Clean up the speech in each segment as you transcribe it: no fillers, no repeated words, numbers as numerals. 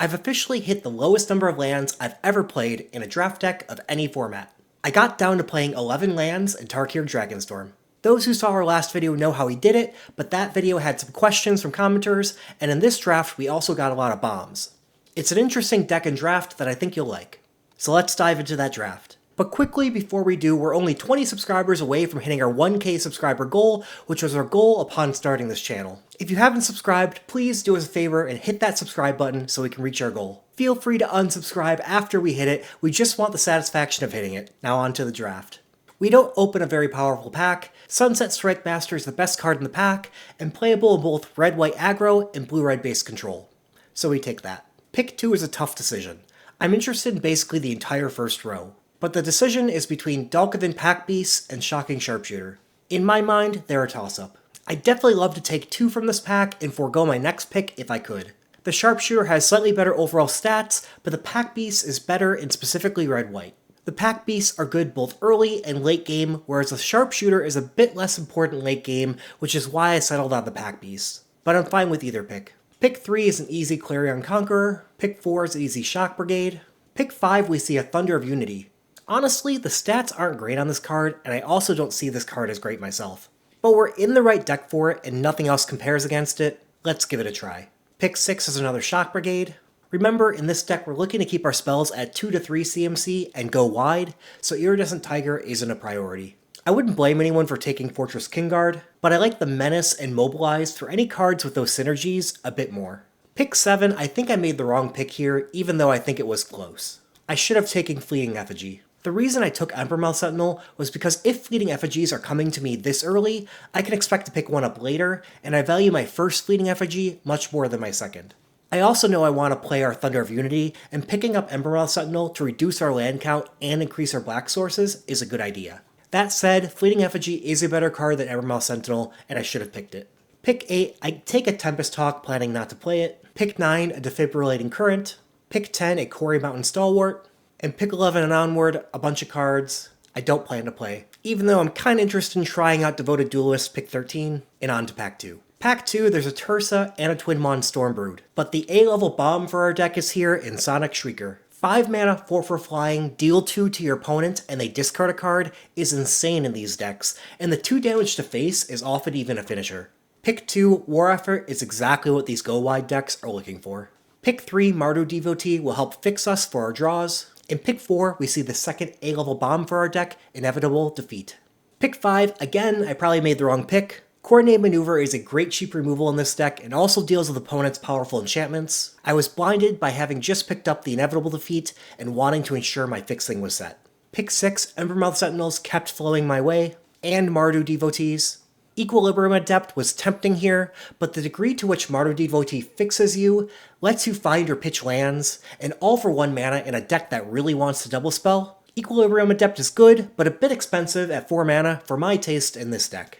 I've officially hit the lowest number of lands I've ever played in a draft deck of any format. I got down to playing 11 lands in Tarkir Dragonstorm. Those who saw our last video know how we did it, but that video had some questions from commenters, and in this draft we also got a lot of bombs. It's an interesting deck and draft that I think you'll like. So let's dive into that draft. But quickly before we do, we're only 20 subscribers away from hitting our 1K subscriber goal, which was our goal upon starting this channel. If you haven't subscribed, please do us a favor and hit that subscribe button so we can reach our goal. Feel free to unsubscribe after we hit it, we just want the satisfaction of hitting it. Now on to the draft. We don't open a very powerful pack, Sunset Strike Master is the best card in the pack, and playable in both red-white aggro and blue-red base control. So we take that. Pick 2 is a tough decision. I'm interested in basically the entire first row. But the decision is between Dalkovin Pack Beast and Shocking Sharpshooter. In my mind, they're a toss-up. I'd definitely love to take 2 from this pack and forego my next pick if I could. The Sharpshooter has slightly better overall stats, but the Pack Beast is better in specifically red-white. The Pack Beasts are good both early and late game, whereas the Sharpshooter is a bit less important late game, which is why I settled on the Pack Beast. But I'm fine with either pick. Pick 3 is an easy Clarion Conqueror, pick 4 is an easy Shock Brigade, pick 5 we see a Thunder of Unity. Honestly, the stats aren't great on this card, and I also don't see this card as great myself. But we're in the right deck for it, and nothing else compares against it. Let's give it a try. Pick 6 is another Shock Brigade. Remember, in this deck we're looking to keep our spells at 2 to 3 CMC and go wide, so Iridescent Tiger isn't a priority. I wouldn't blame anyone for taking Fortress Kingguard, but I like the Menace and Mobilize for any cards with those synergies a bit more. Pick 7, I think I made the wrong pick here, even though I think it was close. I should have taken Fleeting Effigy. The reason I took Embermouth Sentinel was because if Fleeting Effigies are coming to me this early, I can expect to pick one up later, and I value my first Fleeting Effigy much more than my second. I also know I want to play our Thunder of Unity, and picking up Embermouth Sentinel to reduce our land count and increase our black sources is a good idea. That said, Fleeting Effigy is a better card than Embermouth Sentinel, and I should have picked it. Pick 8, I take a Tempest Hawk, planning not to play it. Pick 9, a Defibrillating Current. Pick 10, a Quarry Mountain Stalwart. And pick 11 and onward, a bunch of cards I don't plan to play, even though I'm kinda interested in trying out Devoted Duelist, pick 13, and on to pack 2. Pack 2, there's a Tursa and a Twin Mon Stormbrood, but the A-level bomb for our deck is here in Sonic Shrieker. 5 mana, 4 for flying, deal 2 to your opponent, and they discard a card is insane in these decks, and the 2 damage to face is often even a finisher. Pick 2, War Effort is exactly what these go-wide decks are looking for. Pick 3, Mardu Devotee will help fix us for our draws. In pick 4, we see the second A-level bomb for our deck, Inevitable Defeat. Pick 5, again, I probably made the wrong pick. Coordinated Maneuver is a great cheap removal in this deck and also deals with opponents' powerful enchantments. I was blinded by having just picked up the Inevitable Defeat and wanting to ensure my fixing was set. Pick 6, Embermouth Sentinels kept flowing my way, and Mardu Devotees. Equilibrium Adept was tempting here, but the degree to which Mardu Devotee fixes you lets you find or pitch lands, and all for 1 mana in a deck that really wants to double spell. Equilibrium Adept is good, but a bit expensive at 4 mana for my taste in this deck.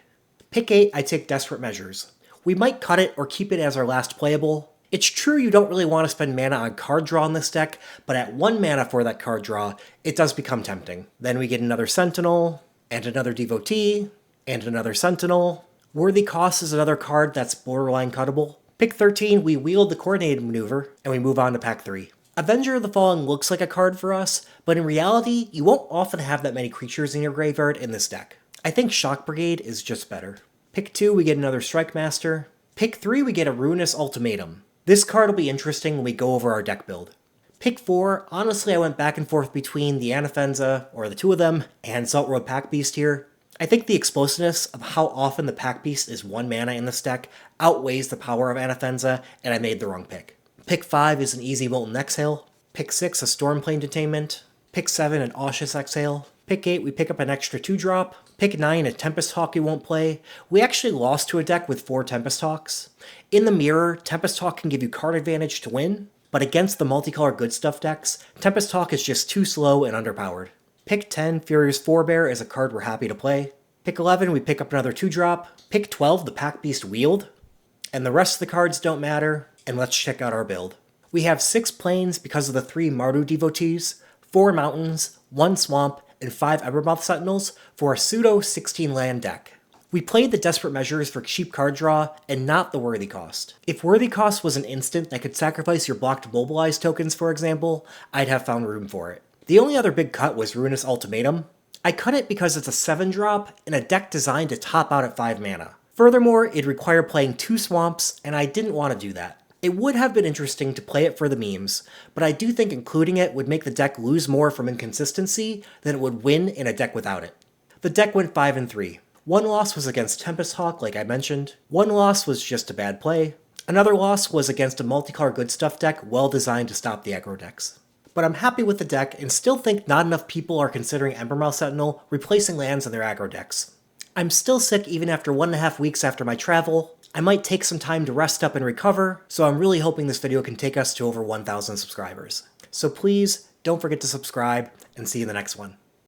Pick 8, I take Desperate Measures. We might cut it or keep it as our last playable. It's true you don't really want to spend mana on card draw in this deck, but at 1 mana for that card draw, it does become tempting. Then we get another Sentinel, and another Devotee, and another Sentinel. Worthy Cost is another card that's borderline cuttable. Pick 13, we wield the Coordinated Maneuver, and we move on to pack 3. Avenger of the Fallen looks like a card for us, but in reality, you won't often have that many creatures in your graveyard in this deck. I think Shock Brigade is just better. Pick 2, we get another Strike Master. Pick 3, we get a Ruinous Ultimatum. This card will be interesting when we go over our deck build. Pick 4, honestly I went back and forth between the Anafenza, or the 2 of them, and Salt Road Pack Beast here. I think the explosiveness of how often the Pack Beast is 1 mana in this deck outweighs the power of Anafenza, and I made the wrong pick. Pick 5 is an easy Molten Exhale. Pick 6, a Stormplane Detainment. Pick 7, an Auspicious Exhale. Pick 8, we pick up an extra 2-drop. Pick 9, a Tempest Hawk we won't play. We actually lost to a deck with 4 Tempest Hawks. In the mirror, Tempest Hawk can give you card advantage to win, but against the multicolor good stuff decks, Tempest Hawk is just too slow and underpowered. Pick 10, Furious Forebear is a card we're happy to play. Pick 11, we pick up another 2-drop. Pick 12, the Pack Beast Wield. And the rest of the cards don't matter, and let's check out our build. We have 6 plains because of the 3 Mardu Devotees, 4 mountains, 1 swamp, and 5 Embermouth Sentinels for a pseudo 16 land deck. We played the desperate measures for cheap card draw and not the worthy cost. If worthy cost was an instant that could sacrifice your blocked mobilize tokens, for example, I'd have found room for it. The only other big cut was Ruinous Ultimatum. I cut it because it's a 7-drop in a deck designed to top out at 5 mana. Furthermore, it'd require playing 2 swamps, and I didn't want to do that. It would have been interesting to play it for the memes, but I do think including it would make the deck lose more from inconsistency than it would win in a deck without it. The deck went 5-3. One loss was against Tempest Hawk, like I mentioned. One loss was just a bad play. Another loss was against a multicolor good stuff deck well designed to stop the aggro decks. But I'm happy with the deck and still think not enough people are considering Embermouth Sentinel replacing lands in their aggro decks. I'm still sick even after 1.5 weeks after my travel. I might take some time to rest up and recover, so I'm really hoping this video can take us to over 1,000 subscribers. So please, don't forget to subscribe, and see you in the next one.